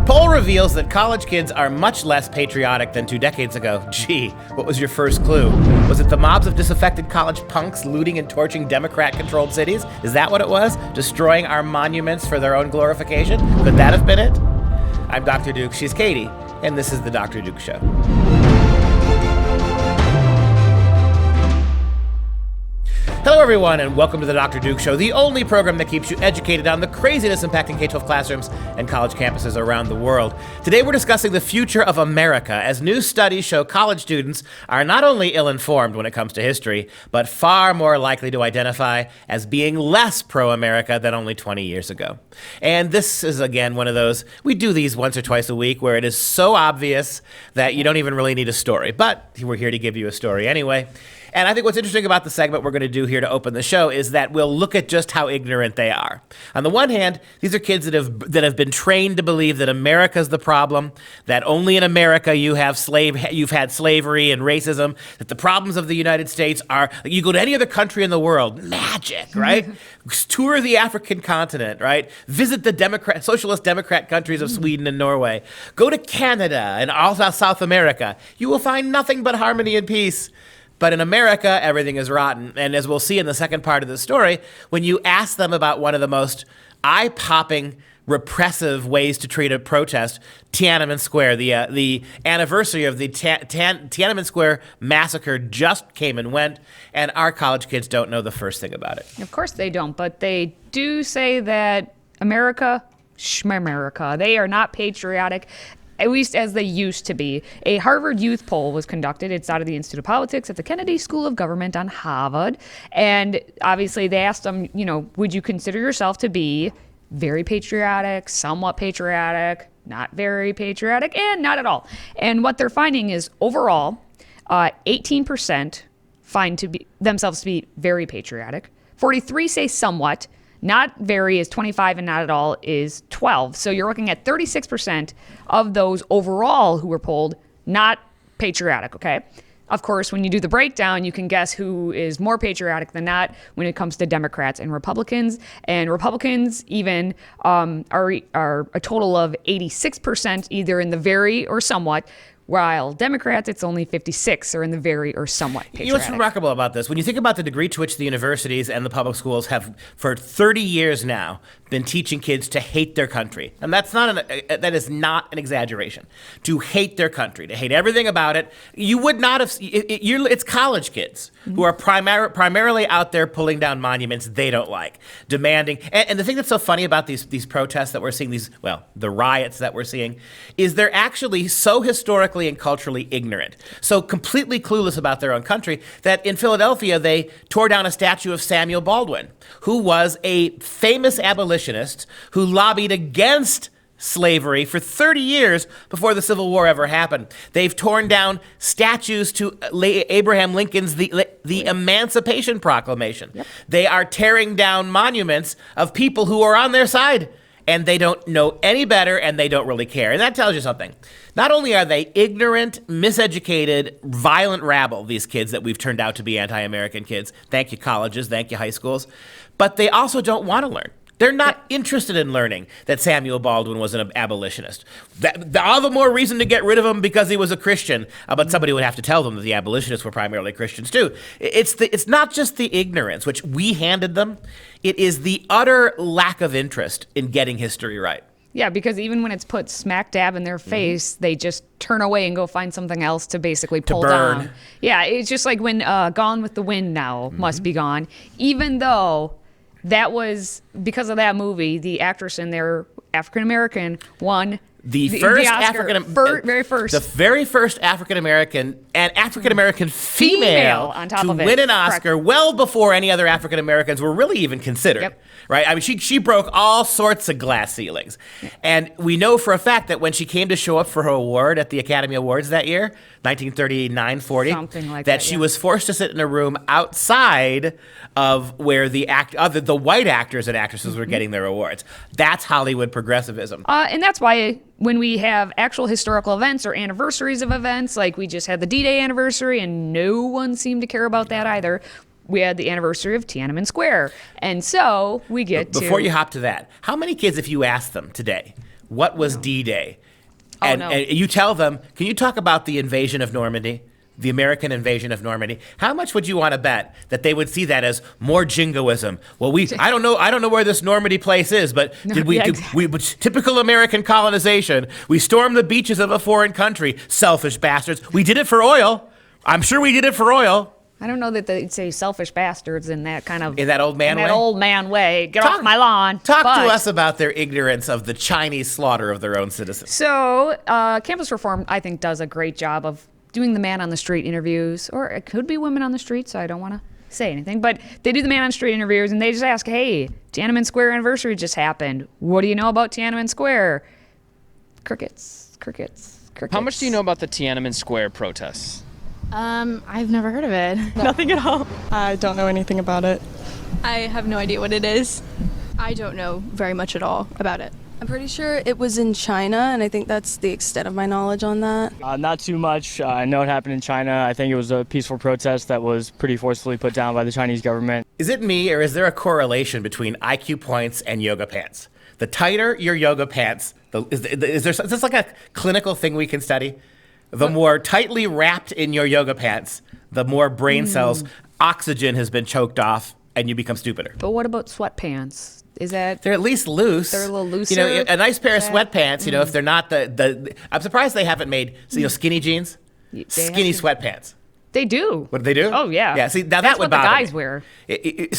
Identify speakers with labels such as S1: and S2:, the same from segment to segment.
S1: Poll reveals that college kids are much less patriotic than 2 decades ago. Gee, what was your first clue? Was it the mobs of disaffected college punks looting and torching Democrat-controlled cities? Is that what it was? Destroying our monuments for their own glorification? Could that have been it? I'm Dr. Duke, she's Katie, and this is the Dr. Duke Show. Hello, everyone, and welcome to the Dr. Duke Show, the only program that keeps you educated on the craziness impacting K-12 classrooms and college campuses around the world. Today, we're discussing the future of America, as new studies show college students are not only ill-informed when it comes to history, but far more likely to identify as being less pro-America than only 20 years ago. And this is, again, one of those, we do these once or twice a week, where it is so obvious that you don't even really need a story. But we're here to give you a story anyway. And I think what's interesting about the segment we're going to do here to open the show is that we'll look at just how ignorant they are. On the one hand, these are kids that have been trained to believe that America's the problem, that only in America you've had slavery and racism, that the problems of the United States are, you go to any other country in the world, magic, right? Tour the African continent, right? Visit the socialist democrat countries of Sweden and Norway. Go to Canada and all South America. You will find nothing but harmony and peace. But in America, everything is rotten. And as we'll see in the second part of the story, when you ask them about one of the most eye-popping, repressive ways to treat a protest, Tiananmen Square, the anniversary of the Tiananmen Square massacre just came and went, and our college kids don't know the first thing about it.
S2: Of course they don't, but they do say that America, they are not patriotic, at least as they used to be. A Harvard youth poll was conducted. It's out of the Institute of Politics at the Kennedy School of Government on Harvard. And obviously they asked them, would you consider yourself to be very patriotic, somewhat patriotic, not very patriotic, and not at all? And what they're finding is overall, 18% find themselves to be very patriotic. 43 say somewhat. Not very is 25 and not at all is 12. So you're looking at 36% of those overall who were polled not patriotic, okay? Of course, when you do the breakdown, you can guess who is more patriotic than not when it comes to Democrats and Republicans. And Republicans even are a total of 86% either in the very or somewhat, while Democrats, it's only 56 are in the very or somewhat patriotic.
S1: You know what's remarkable about this? When you think about the degree to which the universities and the public schools have, for 30 years now, been teaching kids to hate their country. And that is not an exaggeration. To hate their country, to hate everything about it. You would not have, it's college kids who are primarily out there pulling down monuments they don't like, demanding. And the thing that's so funny about these protests that we're seeing, the riots that we're seeing, is they're actually so historically and culturally ignorant, so completely clueless about their own country, that in Philadelphia they tore down a statue of Samuel Baldwin, who was a famous abolitionist who lobbied against slavery for 30 years before the Civil War ever happened. They've torn down statues to Abraham Lincoln's the Emancipation Proclamation. Yep. They are tearing down monuments of people who are on their side. And they don't know any better, and they don't really care. And that tells you something. Not only are they ignorant, miseducated, violent rabble, these kids that we've turned out to be anti-American kids, thank you colleges, thank you high schools, but they also don't want to learn. They're not interested in learning that Samuel Baldwin was an abolitionist. All the more reason to get rid of him because he was a Christian. But somebody would have to tell them that the abolitionists were primarily Christians too. It's not just the ignorance, which we handed them. It is the utter lack of interest in getting history right.
S2: Yeah, because even when it's put smack dab in their face, they just turn away and go find something else to basically pull down. Yeah, it's just like when Gone with the Wind now must be gone. Even though that was, because of that movie, the actress in there, African-American, won
S1: the very first
S2: African-American
S1: and African-American female
S2: on top
S1: to
S2: of it.
S1: win an Oscar. Correct. Well before any other African-Americans were really even considered. Yep. Right? I mean, she broke all sorts of glass ceilings. And we know for a fact that when she came to show up for her award at the Academy Awards that year, 1939-40,
S2: something like that,
S1: she was forced to sit in a room outside of where the white actors and actresses were getting their awards. That's Hollywood progressivism.
S2: And that's why when we have actual historical events or anniversaries of events, like we just had the D-Day anniversary, and no one seemed to care about that either. we had the anniversary of Tiananmen Square. And so we get
S1: Before you hop to that, how many kids, if you ask them today, what was D-Day? And you tell them, can you talk about the invasion of Normandy? The American invasion of Normandy. How much would you want to bet that they would see that as more jingoism? Well, I don't know where this Normandy place is, but typical American colonization. We stormed the beaches of a foreign country, selfish bastards. We did it for oil. I'm sure we did it for oil.
S2: I don't know that they'd say selfish bastards in that kind of...
S1: In that old man way?
S2: In that old man way. Get off my lawn.
S1: Talk to us about their ignorance of the Chinese slaughter of their own citizens.
S2: So, Campus Reform, I think, does a great job of doing the man on the street interviews, or it could be women on the street, so I don't want to say anything, but they do the man on the street interviews and they just ask, hey, Tiananmen Square anniversary just happened. What do you know about Tiananmen Square? Crickets.
S3: How much do you know about the Tiananmen Square protests?
S4: I've never heard of it.
S5: Nothing at all. I don't know anything about it.
S6: I have no idea what it is. I don't know very much at all about it.
S7: I'm pretty sure it was in China, and I think that's the extent of my knowledge on that.
S8: Not too much. I know it happened in China. I think it was a peaceful protest that was pretty forcefully put down by the Chinese government.
S1: Is it me, or is there a correlation between IQ points and yoga pants? The tighter your yoga pants, is this like a clinical thing we can study? The more tightly wrapped in your yoga pants, the more brain cells, oxygen has been choked off, and you become stupider.
S2: But what about sweatpants? Is that...
S1: They're at least loose.
S2: They're a little looser.
S1: You know, a nice pair of sweatpants, you know, if they're not I'm surprised they haven't made, skinny jeans, skinny sweatpants.
S2: They do.
S1: What do they do?
S2: Oh, yeah.
S1: Yeah, see, now
S2: That's
S1: that would
S2: what the
S1: bother
S2: guys
S1: me.
S2: wear.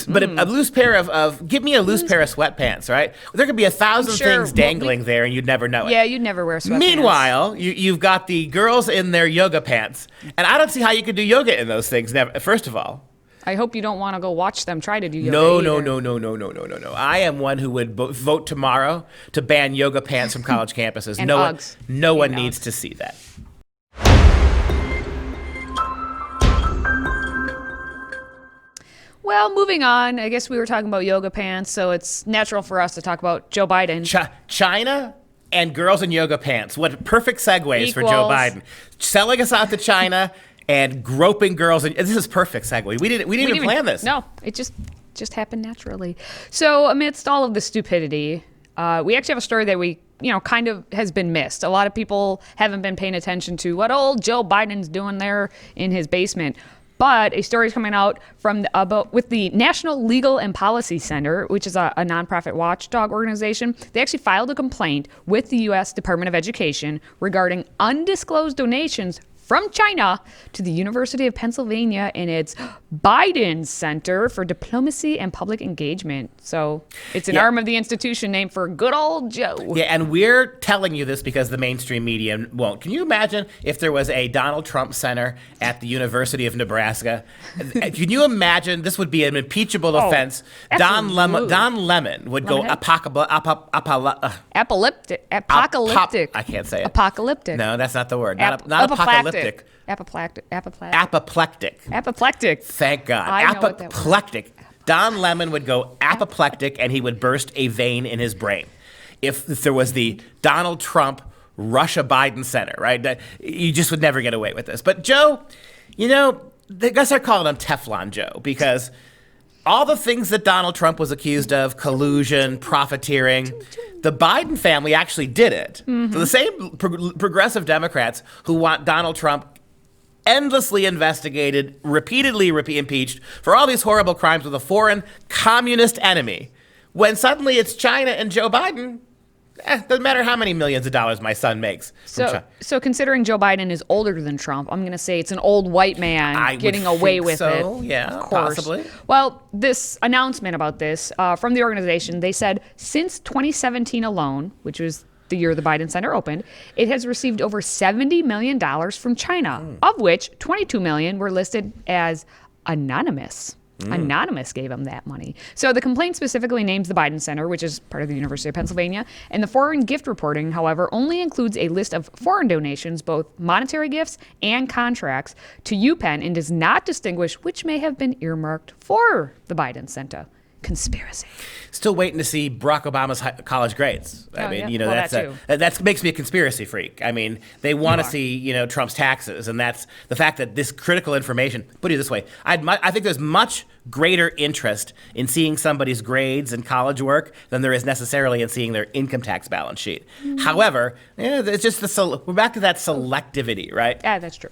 S1: But a loose pair give me a loose pair of sweatpants, right? There could be 1,000 things dangling there and you'd never know it.
S2: Yeah, you'd never wear sweatpants.
S1: Meanwhile, you've got the girls in their yoga pants, and I don't see how you could do yoga in those things, first of all.
S2: I hope you don't want to go watch them try to do yoga.
S1: No. I am one who would vote tomorrow to ban yoga pants from college campuses.
S2: And
S1: no one needs to see that.
S2: Well, moving on. I guess we were talking about yoga pants, so it's natural for us to talk about Joe Biden.
S1: China and girls in yoga pants. What perfect segues for Joe
S2: Equals.
S1: Biden. Selling us out to China and groping girls. This is perfect segue. We didn't even plan this.
S2: No, it just happened naturally. So amidst all of the stupidity, we actually have a story that kind of has been missed. A lot of people haven't been paying attention to what old Joe Biden's doing there in his basement. But a story is coming out with the National Legal and Policy Center, which is a nonprofit watchdog organization. They actually filed a complaint with the U.S. Department of Education regarding undisclosed donations from China to the University of Pennsylvania and its Biden Center for Diplomacy and Public Engagement. So it's an arm of the institution named for good old Joe.
S1: Yeah, and we're telling you this because the mainstream media won't. Can you imagine if there was a Donald Trump Center at the University of Nebraska? Can you imagine? This would be an impeachable offense. Don Lemon would go
S2: Apocalyptic.
S1: I can't say it.
S2: Apocalyptic.
S1: No, that's not the word. Not apocalyptic.
S2: Apoplectic.
S1: Thank God.
S2: I know what that was.
S1: Apoplectic. Don Lemon would go apoplectic and he would burst a vein in his brain. If there was the Donald Trump Russia Biden Center, right? You just would never get away with this. But Joe, I guess they're calling him Teflon Joe because all the things that Donald Trump was accused of, collusion, profiteering, the Biden family actually did it. Mm-hmm. So the same progressive Democrats who want Donald Trump endlessly investigated, repeatedly impeached for all these horrible crimes with a foreign communist enemy. When suddenly it's China and Joe Biden, doesn't matter how many millions of dollars my son makes.
S2: So considering Joe Biden is older than Trump, I'm going to say it's an old white man getting away with it.
S1: Yeah,
S2: of course.
S1: Possibly.
S2: Well, this announcement about this from the organization, they said since 2017 alone, which was the year the Biden Center opened, it has received over $70 million from China, of which $22 million were listed as anonymous. Anonymous gave him that money. So the complaint specifically names the Biden Center, which is part of the University of Pennsylvania, and the foreign gift reporting, however, only includes a list of foreign donations, both monetary gifts and contracts, to UPenn and does not distinguish which may have been earmarked for the Biden Center. conspiracy.
S1: Still waiting to see Barack Obama's college grades. I
S2: Oh,
S1: mean,
S2: yeah.
S1: you know,
S2: Well,
S1: that's
S2: that too.
S1: that makes me a conspiracy freak. I mean, they want to
S2: are.
S1: see, you know, Trump's taxes, and that's the fact that this critical information. Put it this way, I think there's much greater interest in seeing somebody's grades and college work than there is necessarily in seeing their income tax balance sheet. However, it's just we're back to that selectivity, right?
S2: Yeah, that's true.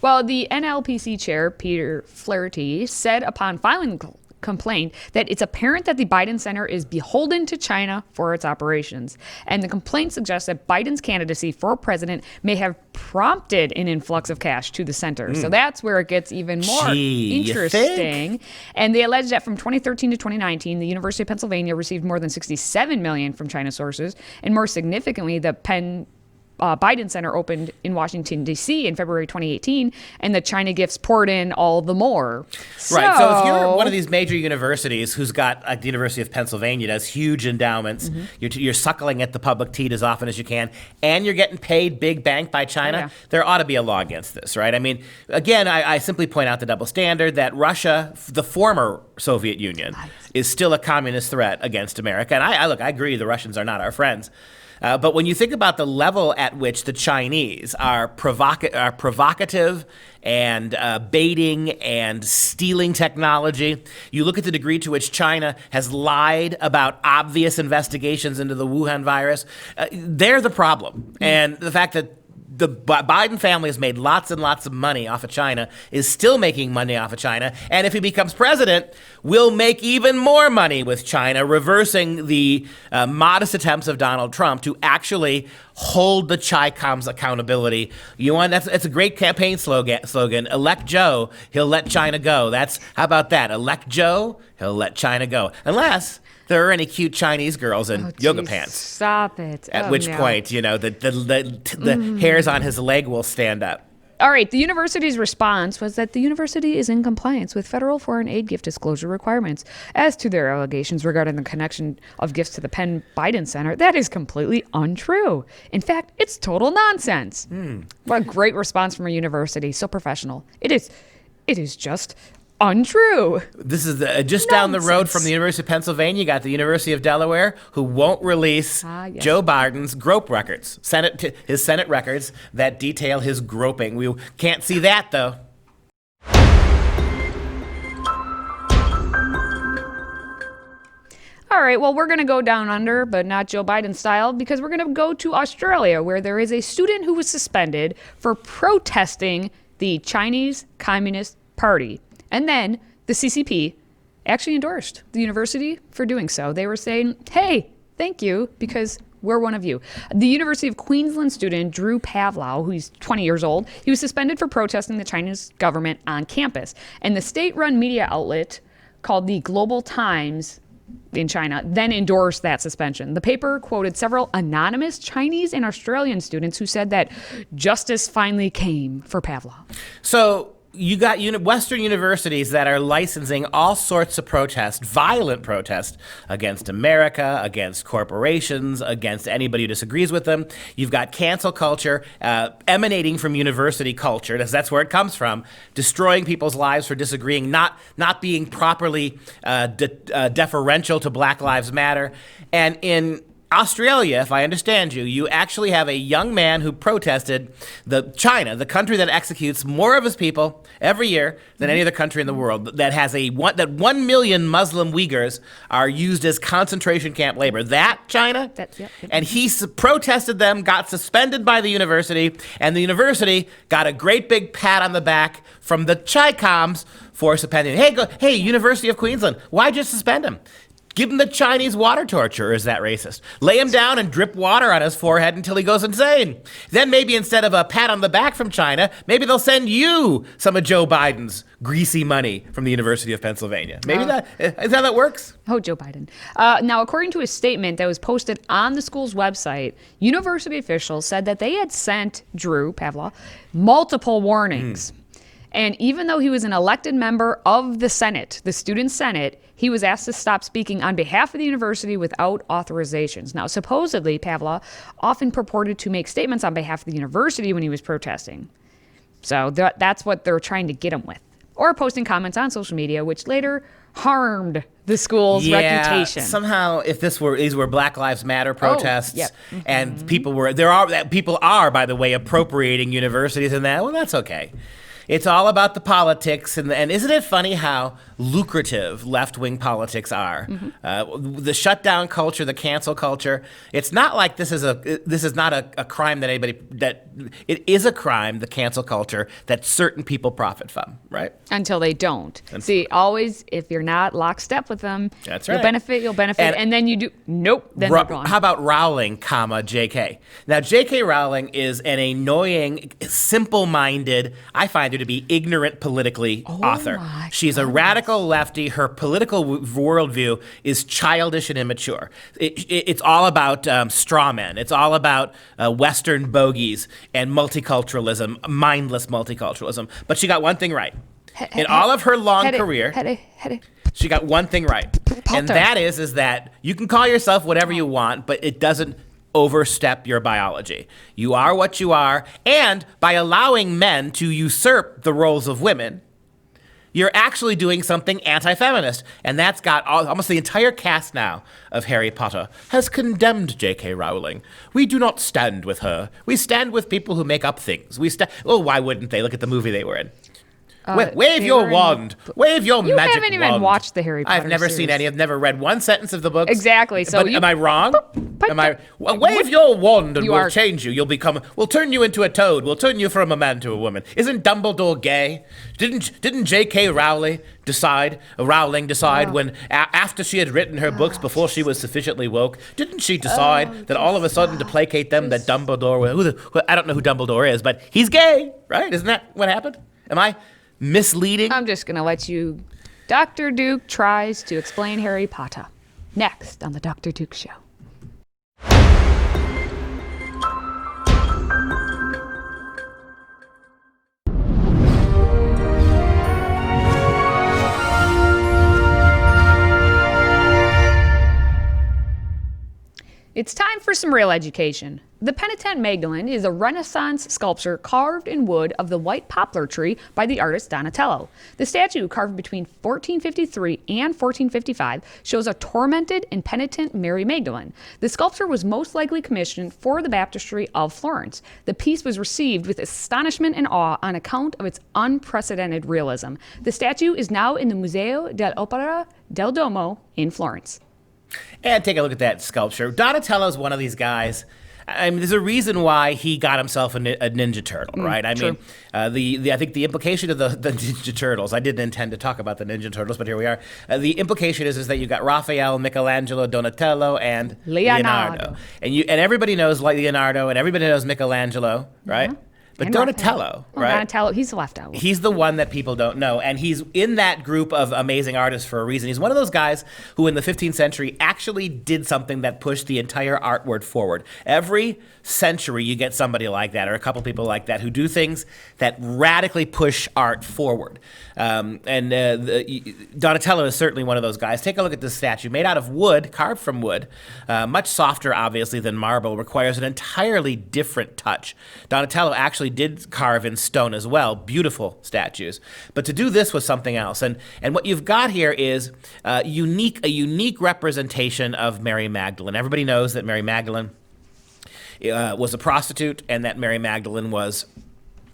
S2: Well, the NLPC chair, Peter Flaherty, said upon filing the complaint that it's apparent that the Biden Center is beholden to China for its operations. And the complaint suggests that Biden's candidacy for president may have prompted an influx of cash to the center. So that's where it gets even more
S1: Gee, you
S2: interesting. And they allege that from 2013 to 2019, the University of Pennsylvania received more than $67 million from China sources. And more significantly, the Biden Center opened in Washington, D.C. in February 2018, and the China gifts poured in all the more.
S1: Right. So if you're one of these major universities who's got, like the University of Pennsylvania does, huge endowments, you're suckling at the public teat as often as you can, and you're getting paid big bank by China,
S2: Yeah.
S1: there ought to be a law against this, right? I mean, again, I simply point out the double standard that Russia, the former Soviet Union, is still a communist threat against America. And I agree the Russians are not our friends. But when you think about the level at which the Chinese are provocative and baiting and stealing technology, you look at the degree to which China has lied about obvious investigations into the Wuhan virus, they're the problem. And the fact that the Biden family has made lots and lots of money off of China, is still making money off of China, and if he becomes president, will make even more money with China, reversing the modest attempts of Donald Trump to actually hold the Chi-Coms accountability. That's a great campaign slogan. Elect Joe, he'll let China go. How about that? Elect Joe, he'll let China go. Unless there are any cute Chinese girls in yoga
S2: Geez,
S1: pants.
S2: Stop it.
S1: At
S2: Oh,
S1: which
S2: no.
S1: point, you know, the hairs on his leg will stand up.
S2: All right, the university's response was that the university is in compliance with federal foreign aid gift disclosure requirements. As to their allegations regarding the connection of gifts to the Penn Biden Center, that is completely untrue. In fact, it's total nonsense. What a great response from a university, so professional. It is just untrue.
S1: This is just down the road from the University of Pennsylvania. You got the University of Delaware, who won't release
S2: yes.
S1: Joe Biden's grope records, his Senate records that detail his groping. We can't see that, though.
S2: All right, well, we're going to go down under, but not Joe Biden style, because we're going to go to Australia, where there is a student who was suspended for protesting the Chinese Communist Party. And then the CCP actually endorsed the university for doing so. They were saying, hey, thank you, because we're one of you. The University of Queensland student, Drew Pavlow, who's 20 years old, he was suspended for protesting the Chinese government on campus. And the state-run media outlet called the Global Times in China then endorsed that suspension. The paper quoted several anonymous Chinese and Australian students who said that justice finally came for Pavlov.
S1: So you got Western universities that are licensing all sorts of protests, violent protests against America, against corporations, against anybody who disagrees with them. You've got cancel culture emanating from university culture, that's where it comes from, destroying people's lives for disagreeing, not being properly deferential to Black Lives Matter. And in Australia, if I understand you, you actually have a young man who protested China, the country that executes more of its people every year than any other country in the world, that has that 1 million Muslim Uyghurs are used as concentration camp labor. That China?
S2: Yep.
S1: And he protested them, got suspended by the university, and the university got a great big pat on the back from the Chi-Coms for suspending him. Hey, University of Queensland, why'd you suspend him? Give him the Chinese water torture, or is that racist? Lay him down and drip water on his forehead until he goes insane. Then maybe instead of a pat on the back from China, maybe they'll send you some of Joe Biden's greasy money from the University of Pennsylvania. Maybe is that how that works?
S2: Oh, Joe Biden. Now, according to a statement that was posted on the school's website, university officials said that they had sent Drew Pavlov multiple warnings. And even though he was an elected member of the Senate, the student Senate, he was asked to stop speaking on behalf of the university without authorizations. Now, supposedly, Pavlov often purported to make statements on behalf of the university when he was protesting. So that's what they're trying to get him with. Or posting comments on social media, which later harmed the school's reputation.
S1: Somehow, if these were Black Lives Matter protests,
S2: yep.
S1: and people are, by the way, appropriating universities and that, well, that's okay. It's all about the politics, and isn't it funny how lucrative left-wing politics are? The shutdown culture, the cancel culture. It's not like this is not a crime that it is a crime, the cancel culture, that certain people profit from, right?
S2: Until they don't. See, always, if you're not lockstep with them,
S1: that's
S2: you'll benefit, and then you do, nope, then they're gone.
S1: How about Rowling, J.K.? Now, J.K. Rowling is an annoying, simple-minded, I find her to be ignorant politically author. She's a radical lefty. Her political worldview is childish and immature. It's all about straw men. It's all about Western bogeys and multiculturalism, mindless multiculturalism. But she got one thing right. In all of her long career, she got one thing right. And that is that you can call yourself whatever you want, but it doesn't overstep your biology. You are what you are, and by allowing men to usurp the roles of women, you're actually doing something anti-feminist. And that's got almost the entire cast now of Harry Potter has condemned J.K. Rowling. We do not stand with her. We stand with people who make up things. Why wouldn't they? Look at the movie they were in. Wave your wand. Wave your magic wand.
S2: You haven't even watched the Harry Potter
S1: I've never
S2: series.
S1: seen any. I've never read one sentence of the books.
S2: Exactly. So
S1: am I wrong? Wave your wand and we'll change you. We'll turn you into a toad. We'll turn you from a man to a woman. Isn't Dumbledore gay? Didn't J.K. Rowling decide when after she had written her books before she was sufficiently woke? Didn't she decide that all of a sudden to placate them that Dumbledore? I don't know who Dumbledore is, but he's gay, right? Isn't that what happened? Am I misleading?
S2: I'm just going to let you. Dr. Duke tries to explain Harry Potter. Next on the Dr. Duke Show. It's time for some real education. The Penitent Magdalene is a Renaissance sculpture carved in wood of the white poplar tree by the artist Donatello. The statue, carved between 1453 and 1455, shows a tormented and penitent Mary Magdalene. The sculpture was most likely commissioned for the baptistry of Florence. The piece was received with astonishment and awe on account of its unprecedented realism. The statue is now in the Museo dell'Opera del Duomo in Florence.
S1: And take a look at that sculpture. Donatello's one of these guys. I mean, there's a reason why he got himself a Ninja Turtle, right? I mean, I think the implication of the Ninja Turtles, I didn't intend to talk about the Ninja Turtles, but here we are. The implication is that you got Raphael, Michelangelo, Donatello, and Leonardo. And everybody knows Leonardo, and everybody knows Michelangelo, right? Mm-hmm. But Donatello, right?
S2: Donatello, he's left out.
S1: He's the one that people don't know. And he's in that group of amazing artists for a reason. He's one of those guys who in the 15th century actually did something that pushed the entire art world forward. Every century you get somebody like that, or a couple people like that, who do things that radically push art forward. Donatello is certainly one of those guys. Take a look at this statue, made out of wood, carved from wood, much softer, obviously, than marble, requires an entirely different touch. Donatello actually did carve in stone as well, beautiful statues. But to do this was something else. And what you've got here is a unique representation of Mary Magdalene. Everybody knows that Mary Magdalene was a prostitute, and that Mary Magdalene was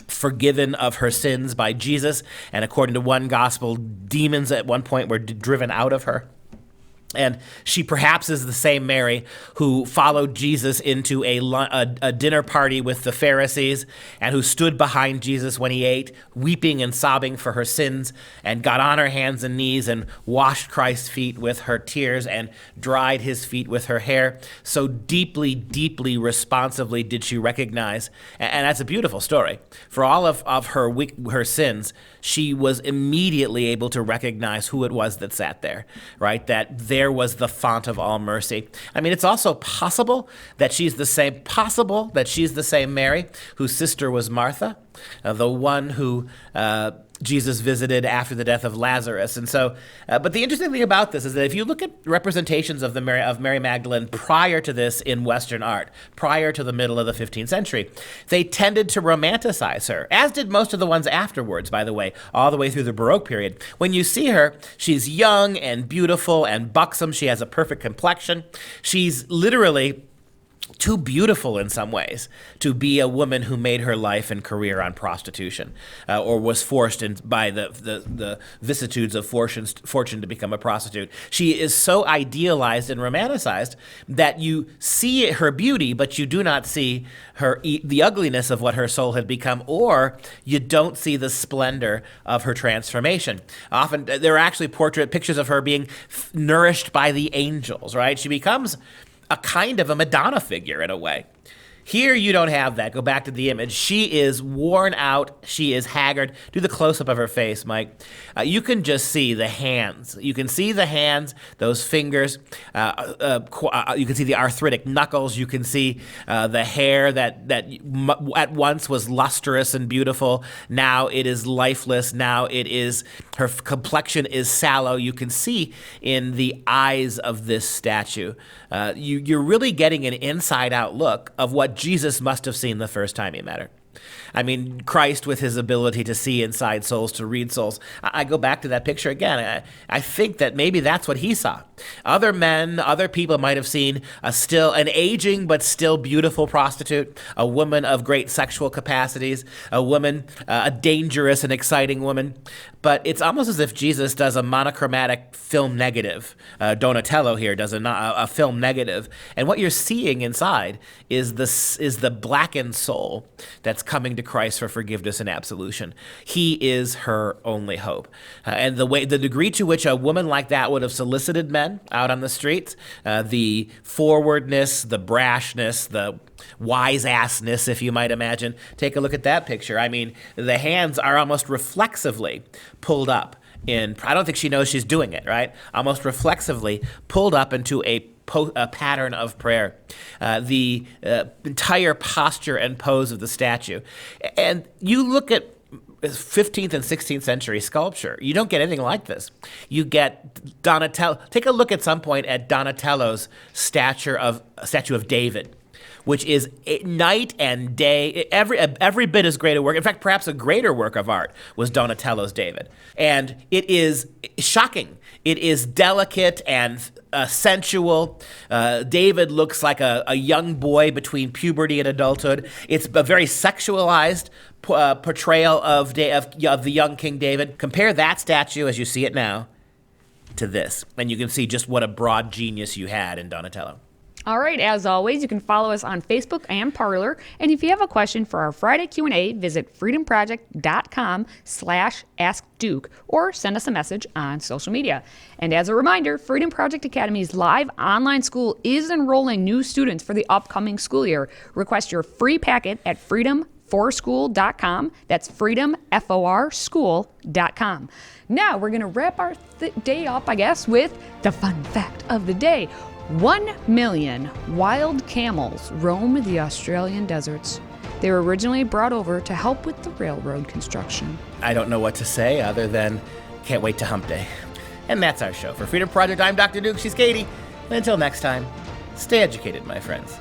S1: forgiven of her sins by Jesus. And according to one gospel, demons at one point were driven out of her. And she perhaps is the same Mary who followed Jesus into a dinner party with the Pharisees, and who stood behind Jesus when he ate, weeping and sobbing for her sins, and got on her hands and knees and washed Christ's feet with her tears and dried his feet with her hair. So deeply, deeply responsively did she recognize, and that's a beautiful story. For all of her sins, she was immediately able to recognize who it was that sat there, right? That there was the font of all mercy. I mean, it's also possible that she's the same Mary whose sister was Martha, the one who Jesus visited after the death of Lazarus. And so, but the interesting thing about this is that if you look at representations of Mary Magdalene prior to this in Western art, prior to the middle of the 15th century, they tended to romanticize her, as did most of the ones afterwards, by the way, all the way through the Baroque period. When you see her, she's young and beautiful and buxom. She has a perfect complexion. She's literally too beautiful in some ways to be a woman who made her life and career on prostitution, or was forced by the vicissitudes of fortune to become a prostitute. She is so idealized and romanticized that you see her beauty, but you do not see the ugliness of what her soul had become, or you don't see the splendor of her transformation. Often there are actually pictures of her being nourished by the angels, right? She becomes a kind of a Madonna figure in a way. Here you don't have that. Go back to the image. She is worn out. She is haggard. Do the close-up of her face, Mike. You can just see the hands. You can see the hands, those fingers. You can see the arthritic knuckles. You can see the hair that at once was lustrous and beautiful. Now it is lifeless. Now her complexion is sallow. You can see in the eyes of this statue. You're really getting an inside-out look of what Jesus must have seen the first time he met her. I mean, Christ with his ability to see inside souls, to read souls. I go back to that picture again. I think that maybe that's what he saw. Other men, other people might have seen an aging but still beautiful prostitute, a woman of great sexual capacities, a dangerous and exciting woman. But it's almost as if Jesus does a monochromatic film negative. Donatello here does a film negative. And what you're seeing inside is the blackened soul that's coming to Christ for forgiveness and absolution. He is her only hope. And the degree to which a woman like that would have solicited men out on the streets, the forwardness, the brashness, the wise-assness, if you might imagine. Take a look at that picture. I mean, the hands are almost reflexively pulled up I don't think she knows she's doing it, right? Almost reflexively pulled up into a pattern of prayer. The entire posture and pose of the statue. And you look at 15th and 16th century sculpture, you don't get anything like this. You get Donatello. Take a look at some point at Donatello's statue of David, which is night and day, every bit as great a work. In fact, perhaps a greater work of art was Donatello's David. And it is shocking. It is delicate and sensual. David looks like a young boy between puberty and adulthood. It's a very sexualized portrayal of the young King David. Compare that statue as you see it now to this, and you can see just what a broad genius you had in Donatello.
S2: All right, as always, you can follow us on Facebook and Parler. And if you have a question for our Friday Q&A, visit freedomproject.com/askduke or send us a message on social media. And as a reminder, Freedom Project Academy's live online school is enrolling new students for the upcoming school year. Request your free packet at freedomforschool.com. That's freedomforschool.com. Now we're going to wrap our day up, I guess, with the fun fact of the day. 1 million wild camels roam the Australian deserts. They were originally brought over to help with the railroad construction.
S1: I don't know what to say other than can't wait to hump day. And that's our show. For Freedom Project, I'm Dr. Duke, she's Katie. And until next time, stay educated, my friends.